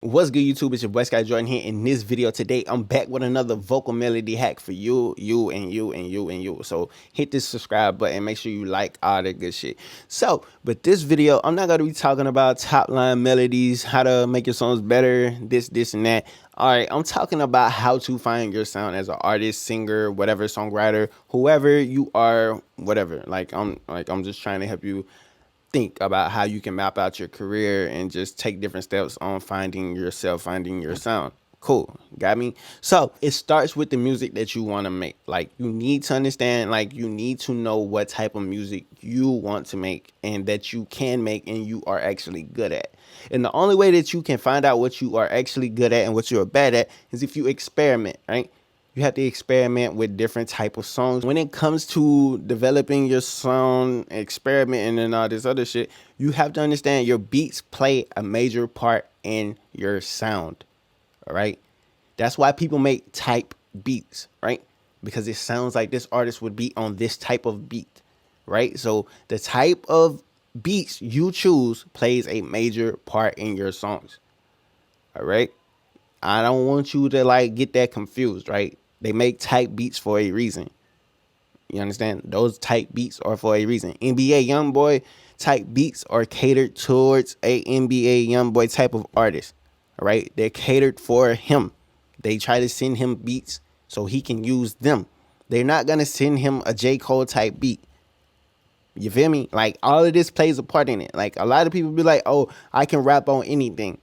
What's good, YouTube? It's your boy Jordxn here. In this video today, I'm back with another vocal melody hack for you. So hit this subscribe button. Make sure you like all that good shit. So, but this video, I'm not going to be talking about top line melodies, how to make your songs better, this, and that. All right, I'm talking about how to find your sound as an artist, singer, whatever, songwriter, whoever you are, whatever. I'm just trying to help you think about how you can map out your career and just take different steps on finding yourself, finding your sound. Cool. Got me? So it starts with the music that you want to make. Like, you need to understand, like, you need to know what type of music you want to make and that you can make and you are actually good at. And the only way that you can find out what you are actually good at and what you're bad at is if you experiment, right? You have to experiment with different type of songs. When it comes to developing your song, experimenting and all this other shit, you have to understand your beats play a major part in your sound. All right. That's why people make type beats, right? Because it sounds like this artist would be on this type of beat, right? So the type of beats you choose plays a major part in your songs. All right. I don't want you to like get that confused, right? They make type beats for a reason. You understand? Those type beats are for a reason. NBA Youngboy type beats are catered towards a NBA Youngboy type of artist. All right? They're catered for him. They try to send him beats so he can use them. They're not going to send him a J. Cole type beat. You feel me? Like, all of this plays a part in it. Like, a lot of people be like, oh, I can rap on anything.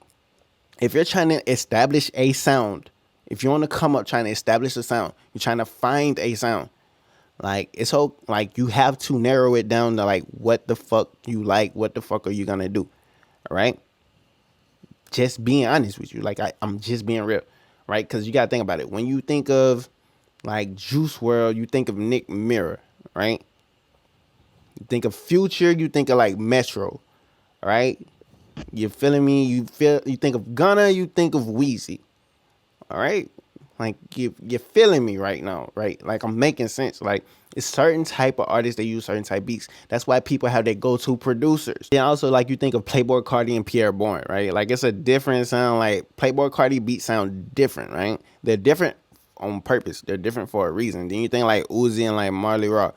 If you're trying to establish a sound, if you want to come up trying to establish a sound, you're trying to find a sound, like, it's so, like, you have to narrow it down to like what the fuck you like, what the fuck are you gonna do? All right, just being honest with you, like, I'm just being real, right? Because you gotta think about it. When you think of like Juice WRLD, you think of Nick Mirror, right? You think of Future, you think of like Metro, right? You feeling me? You think of Gunna, you think of Weezy. All right, like, you're feeling me right now, right? Like, I'm making sense. Like, it's certain type of artists, they use certain type beats. That's why people have their go-to producers. And also, like, you think of Playboi Carti and Pierre Bourne, right? Like, it's a different sound. Like, Playboi Carti beats sound different, right? They're different on purpose. They're different for a reason. Then you think like Uzi and like Marley Rock,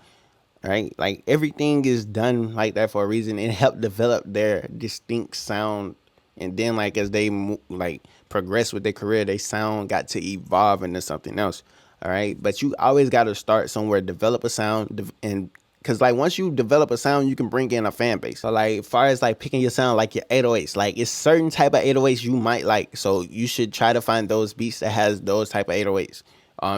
right? Like, everything is done like that for a reason and help develop their distinct sound. And then, like, as they like progress with their career, they sound got to evolve into something else. All right, but you always got to start somewhere, develop a sound, and because like once you develop a sound, you can bring in a fan base. So like, as far as like picking your sound, like your 808s, like, it's certain type of 808s you might like, so you should try to find those beats that has those type of 808s.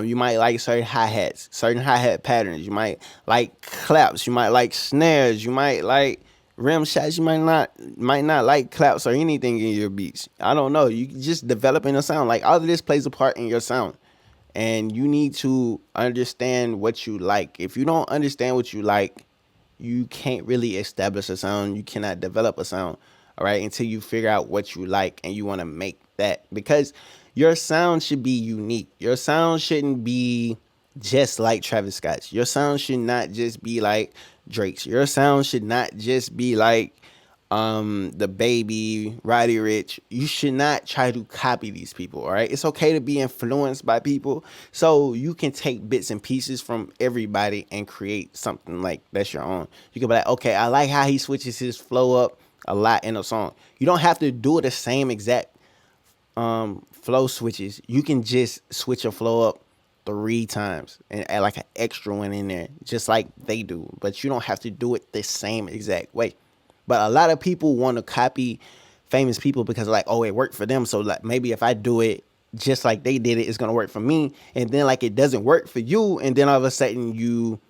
You might like certain hi-hats, certain hi-hat patterns. You might like claps. You might like snares. You might like rim shots. You might not like claps or anything in your beats. I don't know. You just developing a sound. Like, all of this plays a part in your sound. And you need to understand what you like. If you don't understand what you like, you can't really establish a sound. You cannot develop a sound, all right, until you figure out what you like and you want to make that. Because your sound should be unique. Your sound shouldn't be just like Travis Scott's. Your sound should not just be like Drake's. Your sound should not just be like the Baby, Roddy Rich. You should not try to copy these people, all right? It's okay to be influenced by people, so you can take bits and pieces from everybody and create something like that's your own. You can be like, okay, I like how he switches his flow up a lot in a song. You don't have to do the same exact flow switches. You can just switch your flow up 3 times and add like an extra one in there, just like they do, but you don't have to do it the same exact way. But a lot of people want to copy famous people because, like, oh, it worked for them, so like maybe if I do it just like they did it, it's gonna work for me. And then like it doesn't work for you, and then all of a sudden you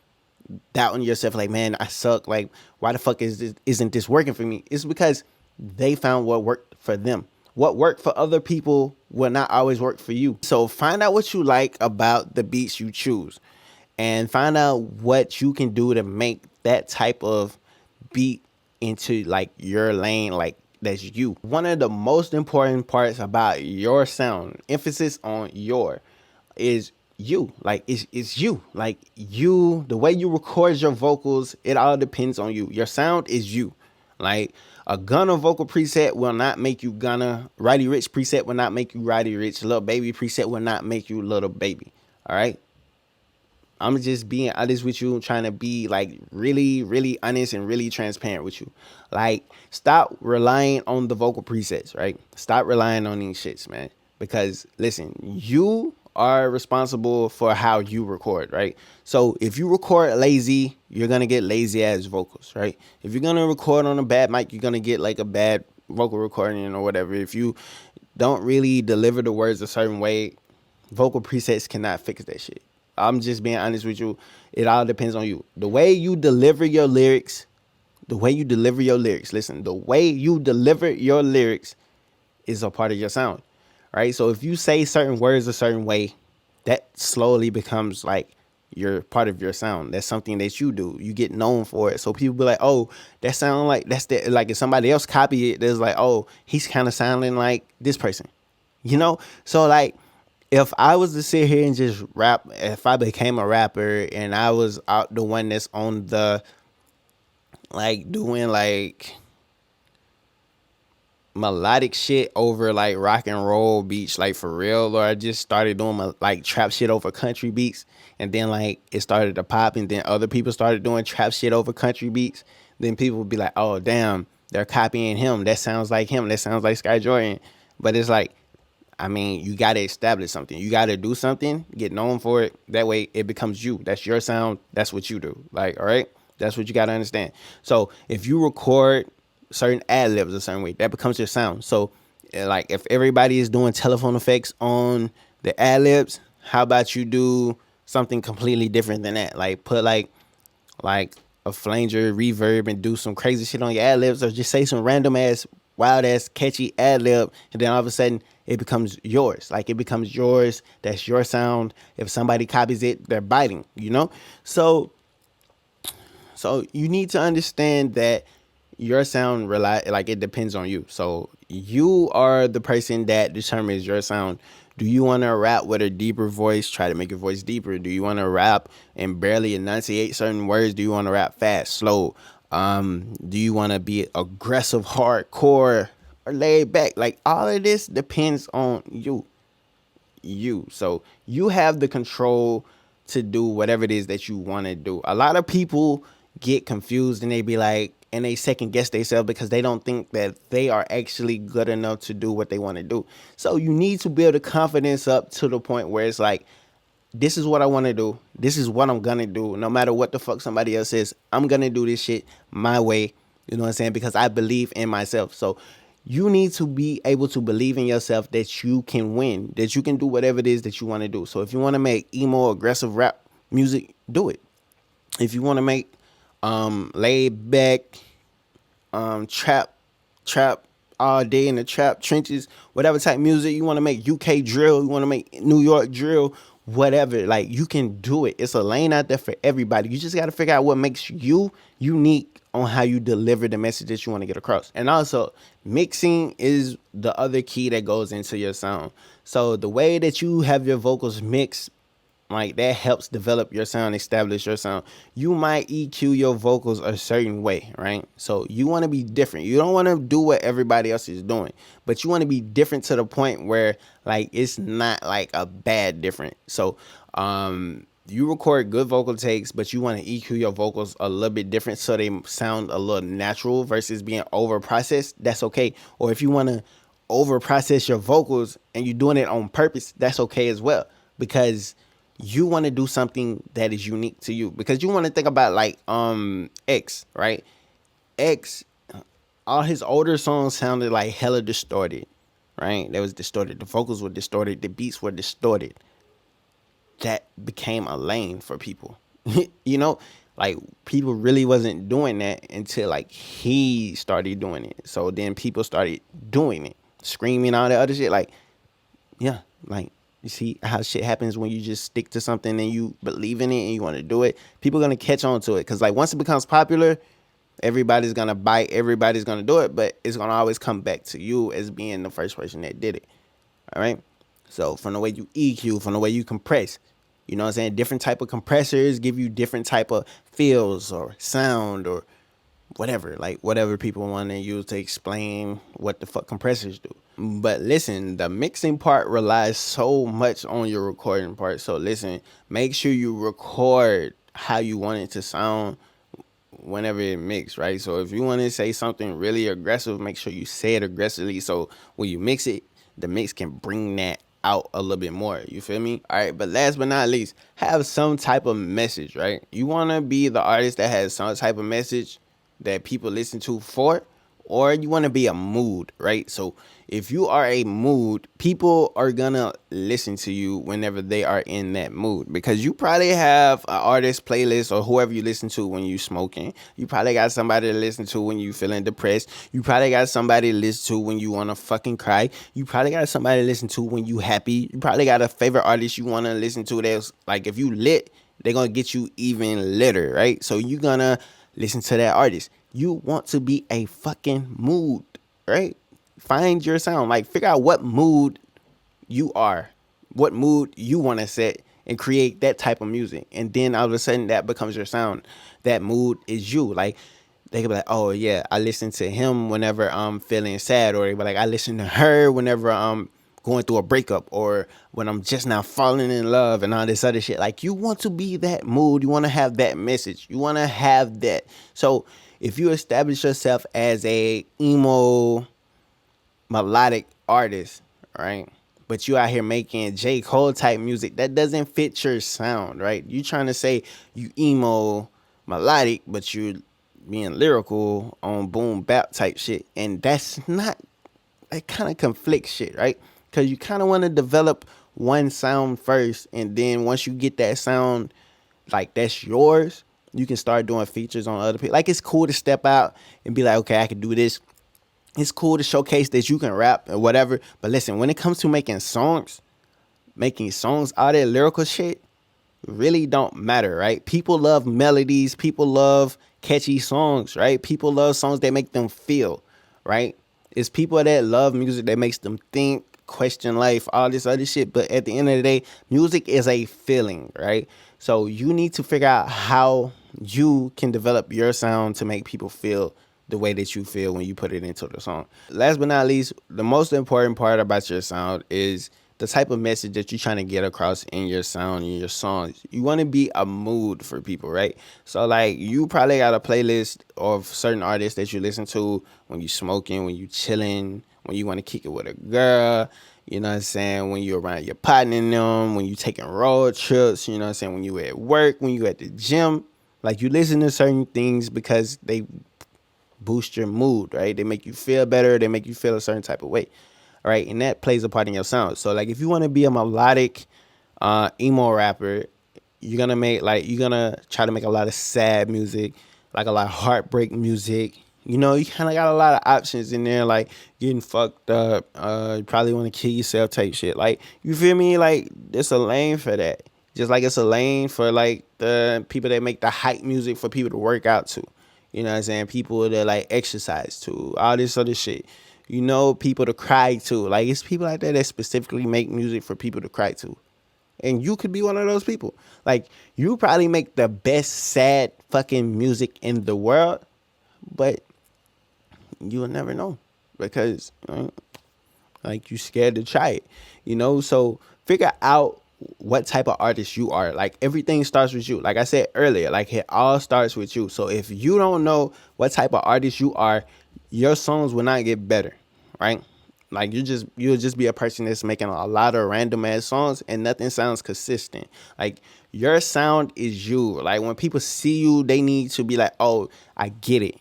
doubting yourself, like, man, I suck. Like, why the fuck isn't this working for me? It's because they found what worked for them. What worked for other people will not always work for you. So find out what you like about the beats you choose, and find out what you can do to make that type of beat into like your lane, like that's you. One of the most important parts about your sound, emphasis on your, is you. Like, it's you. Like, you, the way you record your vocals, it all depends on you. Your sound is you. Like, A Gunna vocal preset will not make you Gunna. Roddy Rich preset will not make you Roddy Rich. Lil Baby preset will not make you Little Baby. All right. I'm just being honest with you, trying to be like really, really honest and really transparent with you. Like, stop relying on the vocal presets, right? Stop relying on these shits, man. Because listen, you are responsible for how you record, right? So if you record lazy, you're gonna get lazy ass vocals, right? If you're gonna record on a bad mic, you're gonna get like a bad vocal recording or whatever. If you don't really deliver the words a certain way, vocal presets cannot fix that shit. I'm just being honest with you. It all depends on you. The way you deliver your lyrics, listen, the way you deliver your lyrics is a part of your sound, right? So if you say certain words a certain way, that slowly becomes like your part of your sound. That's something that you do. You get known for it. So people be like, oh, that sound like that's the, like if somebody else copy it, there's like, oh, he's kind of sounding like this person, you know? So like, if I was to sit here and just rap, if I became a rapper and I was out the one that's on the, like, doing like melodic shit over like rock and roll beats, like for real, or I just started doing my like trap shit over country beats, and then like it started to pop, and then other people started doing trap shit over country beats, then people would be like, oh damn, they're copying him, that sounds like him, that sounds like Sky Jordan. But it's like, I mean, you got to establish something. You got to do something, get known for it. That way it becomes you. That's your sound. That's what you do. Like, all right, that's what you got to understand. So if you record certain ad libs a certain way, that becomes your sound. So like if everybody is doing telephone effects on the ad libs, how about you do something completely different than that? Like put like a flanger reverb and do some crazy shit on your ad libs, or just say some random ass wild ass catchy ad lib, and then all of a sudden it becomes yours. Like it becomes yours. That's your sound. If somebody copies it, they're biting, you know? So you need to understand that your sound like it depends on you. So you are the person that determines your sound. Do you want to rap with a deeper voice? Try to make your voice deeper. Do you want to rap and barely enunciate certain words? Do you want to rap fast, slow? Do you want to be aggressive, hardcore, or laid back? Like all of this depends on you. So you have the control to do whatever it is that you want to do. A lot of people get confused and they be like, and they second guess themselves because they don't think that they are actually good enough to do what they want to do. So you need to build a confidence up to the point where it's like, this is what I want to do. This is what I'm going to do. No matter what the fuck somebody else says, I'm going to do this shit my way. You know what I'm saying? Because I believe in myself. So you need to be able to believe in yourself that you can win, that you can do whatever it is that you want to do. So if you want to make emo, aggressive rap music, do it. If you want to make laid back trap all day in the trap trenches, whatever type of music you want to make, UK drill, you want to make New York drill, whatever, like you can do it. It's a lane out there for everybody. You just got to figure out what makes you unique on how you deliver the message that you want to get across. And also mixing is the other key that goes into your sound. So the way that you have your vocals mixed, like that helps develop your sound, establish your sound. You might EQ your vocals a certain way, right? So you want to be different. You don't want to do what everybody else is doing, but you want to be different to the point where like it's not like a bad different. So you record good vocal takes, but you want to EQ your vocals a little bit different so they sound a little natural versus being over processed. That's okay. Or if you want to over process your vocals and you're doing it on purpose, that's okay as well, because you want to do something that is unique to you. Because you want to think about like X, right? X, all his older songs sounded like hella distorted, right? They was distorted. The vocals were distorted. The beats were distorted. That became a lane for people. You know, like people really wasn't doing that until like he started doing it. So then people started doing it, screaming all that other shit. Like, yeah, like, you see how shit happens when you just stick to something and you believe in it and you want to do it. People are going to catch on to it. Because like once it becomes popular, everybody's going to bite. Everybody's going to do it. But it's going to always come back to you as being the first person that did it. All right. So from the way you EQ, from the way you compress, you know what I'm saying? Different type of compressors give you different type of feels or sound or whatever, like whatever people want to use to explain what the fuck compressors do. But listen, the mixing part relies so much on your recording part. So listen, make sure you record how you want it to sound whenever it mix, right? So if you want to say something really aggressive, make sure you say it aggressively. So when you mix it, the mix can bring that out a little bit more. You feel me? All right. But last but not least, have some type of message, right? You want to be the artist that has some type of message that people listen to for, or you want to be a mood, right? So if you are a mood, people are gonna listen to you whenever they are in that mood, because you probably have an artist playlist or whoever you listen to when you smoking. You probably got somebody to listen to when you feeling depressed. You probably got somebody to listen to when you want to fucking cry. You probably got somebody to listen to when you happy. You probably got a favorite artist you want to listen to that's like, if you lit, they're gonna get you even litter, right? So you gonna listen to that artist. You want to be a fucking mood, right? Find your sound. Like, figure out what mood you are, what mood you want to set, and create that type of music. And then all of a sudden, that becomes your sound. That mood is you. Like, they could be like, oh yeah, I listen to him whenever I'm feeling sad, or they be like, I listen to her whenever I'm going through a breakup, or when I'm just now falling in love, and all this other shit. Like, you want to be that mood. You want to have that message. You want to have that. So if you establish yourself as a emo melodic artist, right? But you out here making J. Cole type music, that doesn't fit your sound, right? You trying to say you emo melodic, but you're being lyrical on boom bap type shit. And that's not, that kind of conflicts shit, right? Because you kind of want to develop one sound first, and then once you get that sound, like, that's yours, you can start doing features on other people. Like, it's cool to step out and be like, okay, I can do this. It's cool to showcase that you can rap or whatever. But listen, when it comes to making songs all that lyrical shit really don't matter, right? People love melodies. People love catchy songs, right? People love songs that make them feel, right? It's people that love music that makes them think, question life, all this other shit. But at the end of the day, music is a feeling, right? So you need to figure out how you can develop your sound to make people feel the way that you feel when you put it into the song. Last but not least, the most important part about your sound is the type of message that you're trying to get across in your sound, in your songs. You want to be a mood for people, right? So like, you probably got a playlist of certain artists that you listen to when you smoking, when you chilling, when you want to kick it with a girl, you know what I'm saying, when you're around your partner and them, when you taking road trips, you know what I'm saying, when you at work, when you at the gym. Like, you listen to certain things because they boost your mood, right? They make you feel better. They make you feel a certain type of way, right? And that plays a part in your sound. So like, if you want to be a melodic emo rapper, you're gonna try to make a lot of sad music, like a lot of heartbreak music. You know, you kind of got a lot of options in there, like getting fucked up, you probably want to kill yourself type shit. Like, you feel me? Like, there's a lane for that. Just like it's a lane for like the people that make the hype music for people to work out to. You know what I'm saying? People that like exercise to, all this other shit. You know, people to cry to. Like, it's people like that specifically make music for people to cry to. And you could be one of those people. Like, you probably make the best sad fucking music in the world, but you will never know because, like, you scared to try it, you know? So figure out what type of artist you are. Like, everything starts with you. Like I said earlier, like, it all starts with you. So if you don't know what type of artist you are, your songs will not get better, right? Like, you'll just be a person that's making a lot of random ass songs and nothing sounds consistent. Like, your sound is you. Like, when people see you, they need to be like, oh, I get it.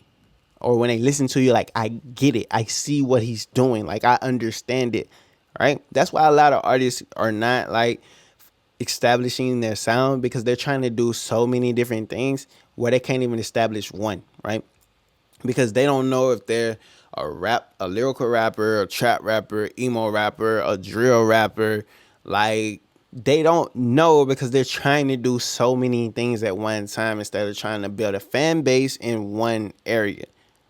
Or when they listen to you, like, I get it. I see what he's doing. Like, I understand it, right? That's why a lot of artists are not like establishing their sound, because they're trying to do so many different things where they can't even establish one, right? Because they don't know if they're a lyrical rapper, a trap rapper, emo rapper, a drill rapper. Like, they don't know because they're trying to do so many things at one time instead of trying to build a fan base in one area.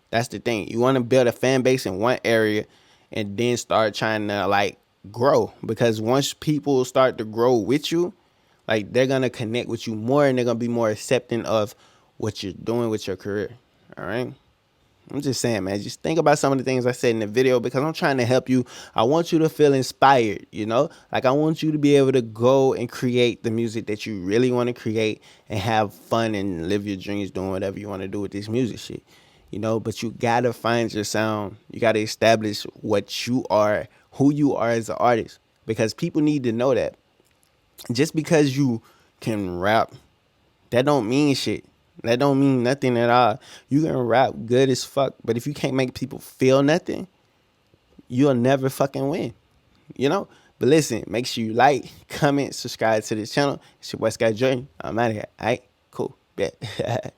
That's the thing. You want to build a fan base in one area and then start trying to like grow, because once people start to grow with you, like, they're going to connect with you more and they're going to be more accepting of what you're doing with your career. All right. I'm just saying, man, just think about some of the things I said in the video because I'm trying to help you. I want you to feel inspired, you know? Like, I want you to be able to go and create the music that you really want to create and have fun and live your dreams doing whatever you want to do with this music shit, you know? But you got to find your sound. You got to establish what you are, who you are as an artist, because people need to know that. Just because you can rap, that don't mean shit. That don't mean nothing at all. You can rap good as fuck, but if you can't make people feel nothing, you'll never fucking win. You know? But listen, make sure you like, comment, subscribe to this channel. It's your boy Jordxn. I'm out of here. Alright? Cool. Bet.